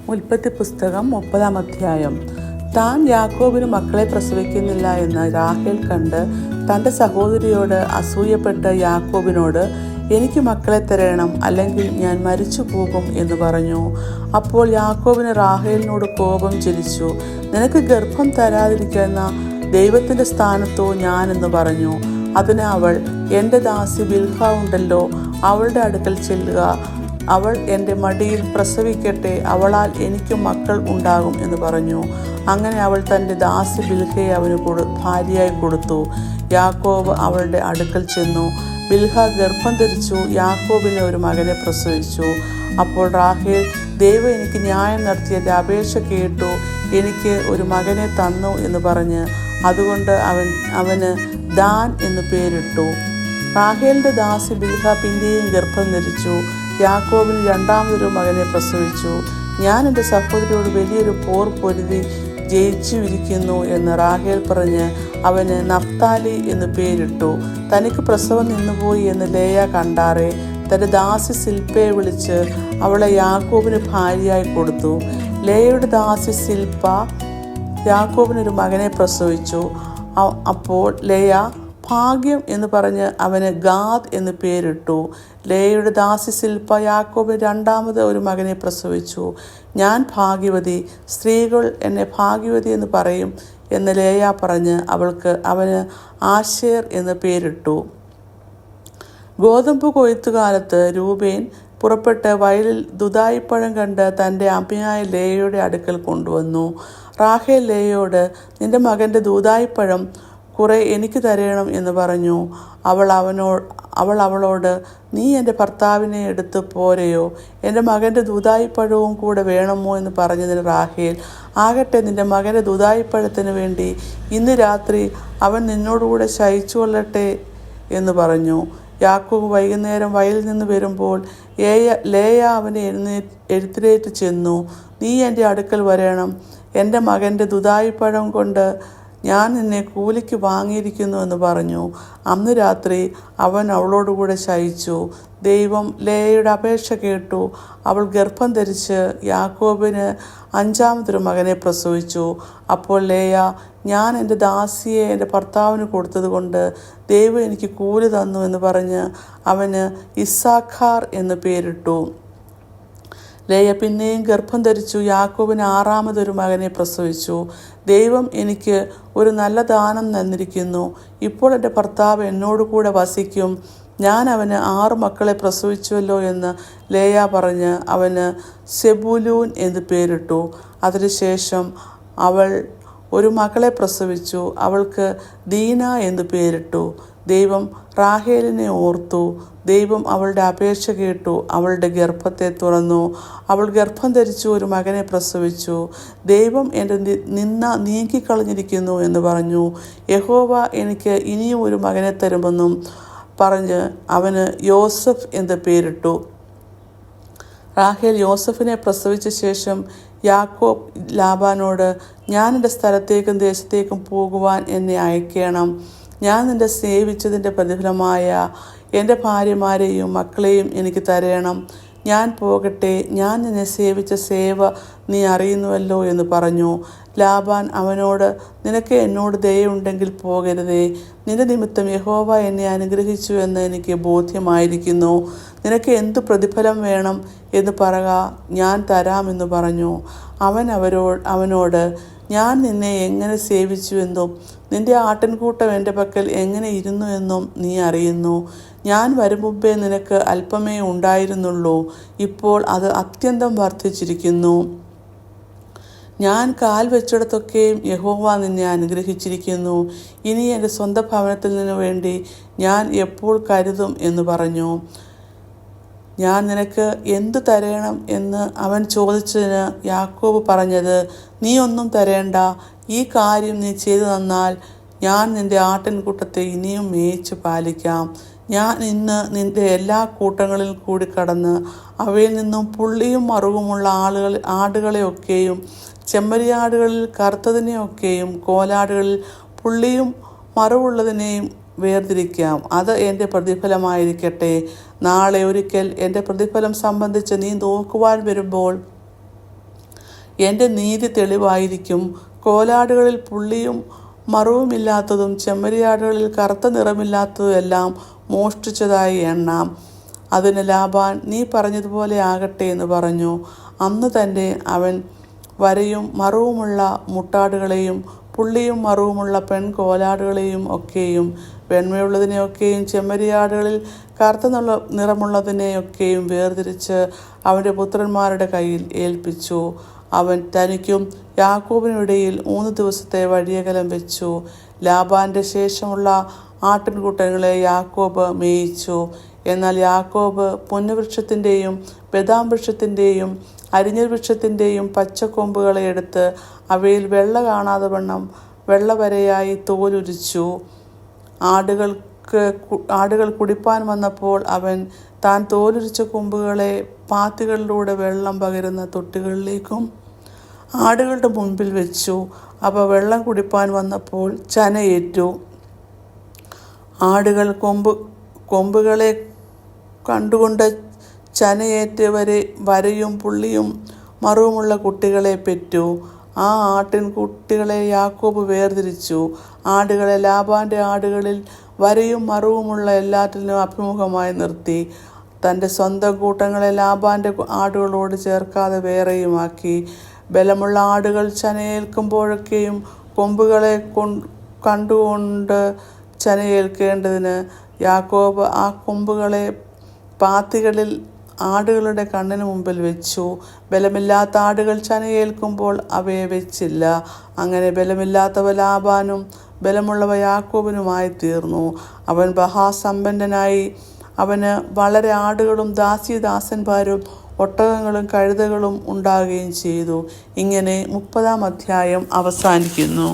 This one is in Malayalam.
ഉൽപ്പത്തി പുസ്തകം 30-ാം അധ്യായം. താൻ യാക്കോബിന് മക്കളെ പ്രസവിക്കുന്നില്ല എന്ന് റാഹേൽ കണ്ട് തൻ്റെ സഹോദരിയോട് അസൂയപ്പെട്ട് യാക്കോബിനോട്, എനിക്ക് മക്കളെ തരണം, അല്ലെങ്കിൽ ഞാൻ മരിച്ചു പോകും എന്ന് പറഞ്ഞു. അപ്പോൾ യാക്കോബിന് റാഹേലിനോട് കോപം ജ്വലിച്ചു. നിനക്ക് ഗർഭം തരാതിരിക്കുന്ന ദൈവത്തിൻ്റെ സ്ഥാനത്തോ ഞാനെന്ന് പറഞ്ഞു. അതിന് അവൾ, എൻ്റെ ദാസി ബിൽഹ ഉണ്ടല്ലോ, അവളുടെ അടുക്കൽ ചെല്ലുക, അവൾ എൻ്റെ മടിയിൽ പ്രസവിക്കട്ടെ, അവളാൽ എനിക്കും മക്കൾ ഉണ്ടാകും എന്ന് പറഞ്ഞു. അങ്ങനെ അവൾ തൻ്റെ ദാസി ബിൽഹയെ അവന് ഭാര്യയായി കൊടുത്തു. യാക്കോബ് അവളുടെ അടുക്കൽ ചെന്നു. ബിൽഹ ഗർഭം ധരിച്ചു, യാക്കോബിന് ഒരു മകനെ പ്രസവിച്ചു. അപ്പോൾ റാഹേൽ, ദൈവം എനിക്ക് ന്യായം നടത്തി എൻ്റെ അപേക്ഷ കേട്ടു, എനിക്ക് ഒരു മകനെ തന്നു എന്ന് പറഞ്ഞ് അതുകൊണ്ട് അവന് ദാൻ എന്ന് പേരിട്ടു. റാഹേലിൻ്റെ ദാസി ബിൽഹ പിന്നെയും ഗർഭം ധരിച്ചു, യാക്കോബിന് രണ്ടാമതൊരു മകനെ പ്രസവിച്ചു. ഞാൻ എൻ്റെ സഹോദരിയോട് വലിയൊരു പോർ പൊരുതി ജയിച്ചിരിക്കുന്നു എന്ന് റാഹേൽ പറഞ്ഞ് അവന് നഫ്താലി എന്ന് പേരിട്ടു. തനിക്ക് പ്രസവം നിന്നുപോയി എന്ന് ലേയ കണ്ടാറെ തൻ്റെ ദാസി സിൽപ്പയെ വിളിച്ച് അവളെ യാക്കോബിന് ഭാര്യയായി കൊടുത്തു. ലേയയുടെ ദാസി സിൽപ്പ യാക്കോബിനൊരു മകനെ പ്രസവിച്ചു. അപ്പോൾ ലേയ ഭാഗ്യം എന്ന് പറഞ്ഞ് അവന് ഗാദ് എന്ന് പേരിട്ടു. ലേയയുടെ ദാസി സിൽപ്പ യാക്കോബിന് രണ്ടാമത് ഒരു മകനെ പ്രസവിച്ചു. ഞാൻ ഭാഗ്യവതി, സ്ത്രീകൾ എന്നെ ഭാഗ്യവതി എന്ന് പറയും എന്ന് ലേയ പറഞ്ഞ് അവന് ആശേർ എന്ന് പേരിട്ടു. ഗോതമ്പ് കൊയ്ത്തുകാലത്ത് രൂബേൻ പുറപ്പെട്ട് വയലിൽ ദുദായിപ്പഴം കണ്ട് തൻ്റെ അമ്മയായ ലേയയുടെ അടുക്കൽ കൊണ്ടുവന്നു. റാഹേൽ ലേയയോട്, നിന്റെ മകൻ്റെ ദൂദായിപ്പഴം കുറെ എനിക്ക് തരണം എന്ന് പറഞ്ഞു. അവൾ അവളോട്, നീ എൻ്റെ ഭർത്താവിനെ എടുത്ത് പോരെയോ, എൻ്റെ മകൻ്റെ ദൂദായിപ്പഴവും കൂടെ വേണമോ എന്ന് പറഞ്ഞതിന് റാഹേൽ, ആകട്ടെ, നിൻ്റെ മകൻ്റെ ദൂദായിപ്പഴത്തിന് വേണ്ടി ഇന്ന് രാത്രി അവൻ നിന്നോടുകൂടെ ശയിച്ചു കൊള്ളട്ടെ എന്ന് പറഞ്ഞു. യാക്കോബ് വൈകുന്നേരം വയലിൽ നിന്ന് വരുമ്പോൾ ലേയ അവനെ എഴുത്തിലേറ്റ് ചെന്നു. നീ എൻ്റെ അടുക്കൽ വരണം, എൻ്റെ മകൻ്റെ ദുദായിപ്പഴം കൊണ്ട് ഞാൻ നിന്നെ കൂലിക്ക് വാങ്ങിയിരിക്കുന്നു എന്ന് പറഞ്ഞു. അന്ന് രാത്രി അവൻ അവളോടുകൂടെ ശയിച്ചു. ദൈവം ലേയയുടെ അപേക്ഷ കേട്ടു. അവൾ ഗർഭം ധരിച്ച് യാക്കോബിന് അഞ്ചാമതൊരു മകനെ പ്രസവിച്ചു. അപ്പോൾ ലേയ, ഞാൻ എൻ്റെ ദാസിയെ എൻ്റെ ഭർത്താവിന് കൊടുത്തതുകൊണ്ട് ദൈവം എനിക്ക് കൂലി തന്നു എന്ന് പറഞ്ഞ് അവന് ഇസ്സാഖാർ എന്ന് പേരിട്ടു. ലേയ പിന്നെയും ഗർഭം ധരിച്ചു, യാക്കോബിന് ആറാമതൊരു മകനെ പ്രസവിച്ചു. ദൈവം എനിക്ക് ഒരു നല്ല ദാനം തന്നിരിക്കുന്നു, ഇപ്പോൾ എൻ്റെ ഭർത്താവ് എന്നോട് കൂടെ വസിക്കും, ഞാൻ അവന് 6 മക്കളെ പ്രസവിച്ചുവല്ലോ എന്ന് ലേയ പറഞ്ഞ് അവന് സെബുലൂൻ എന്ന് പേരിട്ടു. അതിനുശേഷം അവൾ ഒരു മകളെ പ്രസവിച്ചു, അവൾക്ക് ദീന എന്ന് പേരിട്ടു. ദൈവം റാഹേലിനെ ഓർത്തു. ദൈവം അവളുടെ അപേക്ഷ കേട്ടു, അവളുടെ ഗർഭത്തെ തുറന്നു. അവൾ ഗർഭം ധരിച്ചു ഒരു മകനെ പ്രസവിച്ചു. ദൈവം എൻ്റെ നിന്ന നീക്കിക്കളഞ്ഞിരിക്കുന്നു എന്ന് പറഞ്ഞു. യഹോവ എനിക്ക് ഇനിയും ഒരു മകനെ തരുമെന്നും പറഞ്ഞ് അവന് യോസഫ് എന്ന് പേരിട്ടു. റാഹേൽ യോസഫിനെ പ്രസവിച്ച ശേഷം യാക്കോബ് ലാബാനോട്, ഞാൻ എൻ്റെ സ്ഥലത്തേക്കും ദേശത്തേക്കും പോകുവാൻ എന്നെ അയക്കണം. ഞാൻ നിന്നെ സേവിച്ചതിൻ്റെ പ്രതിഫലമായ എൻ്റെ ഭാര്യമാരെയും മക്കളെയും എനിക്ക് തരണം. ഞാൻ പോകട്ടെ, ഞാൻ നിന്നെ സേവിച്ച സേവ നീ അറിയുന്നുവല്ലോ എന്ന് പറഞ്ഞു. ലാബാൻ അവനോട്, നിനക്ക് എന്നോട് ദയയുണ്ടെങ്കിൽ പോകരുതേ, നിന്റെ നിമിത്തം യഹോവ എന്നെ അനുഗ്രഹിച്ചു എന്ന് എനിക്ക് ബോധ്യമായിരിക്കുന്നു. നിനക്ക് എന്തു പ്രതിഫലം വേണം എന്ന് പറക, ഞാൻ തരാമെന്ന് പറഞ്ഞു. അവനോട്, ഞാൻ നിന്നെ എങ്ങനെ സേവിച്ചുവെന്നും നിന്റെ ആട്ടിൻകൂട്ടം എൻ്റെ പക്കൽ എങ്ങനെ ഇരുന്നു എന്നും നീ അറിയുന്നു. ഞാൻ വരും മുമ്പേ നിനക്ക് അല്പമേ ഉണ്ടായിരുന്നുള്ളൂ, ഇപ്പോൾ അത് അത്യന്തം വർദ്ധിച്ചിരിക്കുന്നു. ഞാൻ കാൽ വെച്ചിടത്തൊക്കെയും യഹോവ നിന്നെ അനുഗ്രഹിച്ചിരിക്കുന്നു. ഇനി എൻ്റെ സ്വന്തം ഭവനത്തിൽ നിന്നു വേണ്ടി ഞാൻ എപ്പോൾ കരുതും എന്ന് പറഞ്ഞു. ഞാൻ നിനക്ക് എന്തു തരണം എന്ന് അവൻ ചോദിച്ചതിന് യാക്കോബ് പറഞ്ഞത്, നീ ഒന്നും തരേണ്ട, ഈ കാര്യം നീ ചെയ്തു തന്നാൽ ഞാൻ നിൻ്റെ ആട്ടിൻകൂട്ടത്തെ ഇനിയും മേയിച്ച് പാലിക്കാം. ഞാൻ ഇന്ന് നിൻ്റെ എല്ലാ കൂട്ടങ്ങളിൽ കൂടി കടന്ന് അവയിൽ നിന്നും പുള്ളിയും മറുകുമുള്ള ആടുകളെയൊക്കെയും ചെമ്മരിയാടുകളിൽ കറുത്തതിനെയൊക്കെയും കോലാടുകളിൽ പുള്ളിയും മറുവുള്ളതിനെയും വേർതിരിക്കാം. അത് എൻ്റെ പ്രതിഫലമായിരിക്കട്ടെ. നാളെ ഒരിക്കൽ എൻ്റെ പ്രതിഫലം സംബന്ധിച്ച് നീ നോക്കുവാൻ വരുമ്പോൾ എൻ്റെ നീതി തെളിവായിരിക്കും. കോലാടുകളിൽ പുള്ളിയും മറുവുമില്ലാത്തതും ചെമ്മരിയാടുകളിൽ കറുത്ത നിറമില്ലാത്തതും എല്ലാം മോഷ്ടിച്ചതായി എണ്ണാം. അതിന് ലാബാൻ, നീ പറഞ്ഞതുപോലെ ആകട്ടെ എന്ന് പറഞ്ഞു. അന്ന് തന്നെ അവൻ വരയും മറുവുമുള്ള മുട്ടാടുകളെയും പുള്ളിയും മറുവുമുള്ള പെൺകോലാടുകളെയും ഒക്കെയും വെണ്മയുള്ളതിനെയൊക്കെയും ചെമ്മരിയാടുകളിൽ കറുത്ത നിറമുള്ളതിനെയൊക്കെയും വേർതിരിച്ച് അവൻ്റെ പുത്രന്മാരുടെ കയ്യിൽ ഏൽപ്പിച്ചു. അവൻ തനിക്കും യാക്കോബിനുമിടയിൽ 3 ദിവസത്തെ വഴിയകലം വെച്ചു. ലാബാൻ്റെ ശേഷമുള്ള ആട്ടിൻകൂട്ടങ്ങളെ യാക്കോബ് മേയിച്ചു. എന്നാൽ യാക്കോബ് പുന്നവൃക്ഷത്തിൻ്റെയും ബദാം വൃക്ഷത്തിൻ്റെയും അരിഞ്ഞ വൃക്ഷത്തിൻ്റെയും പച്ചക്കൊമ്പുകളെ എടുത്ത് അവയിൽ വെള്ള കാണാതെ വണ്ണം വെള്ളവരയായി തോലുരിച്ചു. ആടുകൾ കുടിപ്പാൻ വന്നപ്പോൾ അവൻ താൻ തോലുരിച്ച കൊമ്പുകളെ പാത്തികളിലൂടെ വെള്ളം പകരുന്ന തൊട്ടികളിലേക്കും ആടുകളുടെ മുൻപിൽ വെച്ചു. അവ വെള്ളം കുടിപ്പാൻ വന്നപ്പോൾ ചനയേറ്റു. ആടുകൾ കൊമ്പുകളെ കണ്ടുകൊണ്ട് ചനയേറ്റ് വരയും പുള്ളിയും മറുവുമുള്ള കുട്ടികളെ പെറ്റു. ആ ആട്ടിൻകുട്ടികളെ യാക്കോബ് വേർതിരിച്ചു. ആടുകളെ ലാബാൻ്റെ ആടുകളിൽ വരയും മറുവുമുള്ള എല്ലാറ്റിനും അഭിമുഖമായി നിർത്തി. തൻ്റെ സ്വന്തം കൂട്ടങ്ങളെ ലാബാൻ്റെ ആടുകളോട് ചേർക്കാതെ വേറെയുമാക്കി. ബലമുള്ള ആടുകൾ ചനയേൽക്കുമ്പോഴൊക്കെയും കൊമ്പുകളെ കണ്ടുകൊണ്ട് ചനയേൽക്കേണ്ടതിന് യാക്കോബ് ആ കൊമ്പുകളെ പാത്തികളിൽ ആടുകളുടെ കണ്ണിന് മുമ്പിൽ വെച്ചു. ബലമില്ലാത്ത ആടുകൾ ചനയേൽക്കുമ്പോൾ അവയെ വെച്ചില്ല. അങ്ങനെ ബലമില്ലാത്തവ ലാബാനും ബലമുള്ളവ യാക്കോബിനുമായി തീർന്നു. അവൻ മഹാസമ്പന്നനായി. അവന് വളരെ ആടുകളും ദാസീദാസന്മാരും ഒട്ടകങ്ങളും കഴുതകളും ഉണ്ടാകുകയും ചെയ്തു. ഇങ്ങനെ 30-ാം അധ്യായം അവസാനിക്കുന്നു.